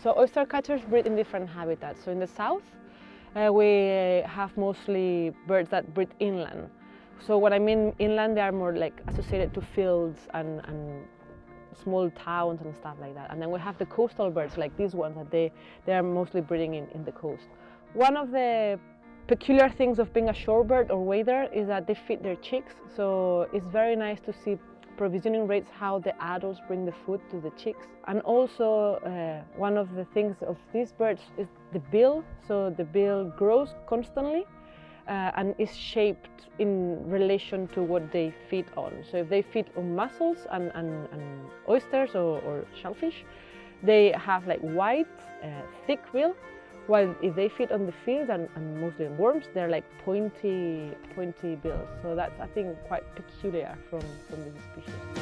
So oystercatchers breed in different habitats. So in the south, we have mostly birds that breed inland. So when I mean inland, they are more like associated to fields and small towns and stuff like that. And then we have the coastal birds like these ones that they are mostly breeding in the coast. One of the peculiar things of being a shorebird or waders is that they feed their chicks. So it's very nice to see provisioning rates, how the adults bring the food to the chicks. And also one of the things of these birds is the bill. So the bill grows constantly and is shaped in relation to what they feed on. So if they feed on mussels and oysters or shellfish, they have like white, thick bill, while if they feed on the fields and mostly on worms, they're like pointy bills. So that's, I think, quite peculiar from this species.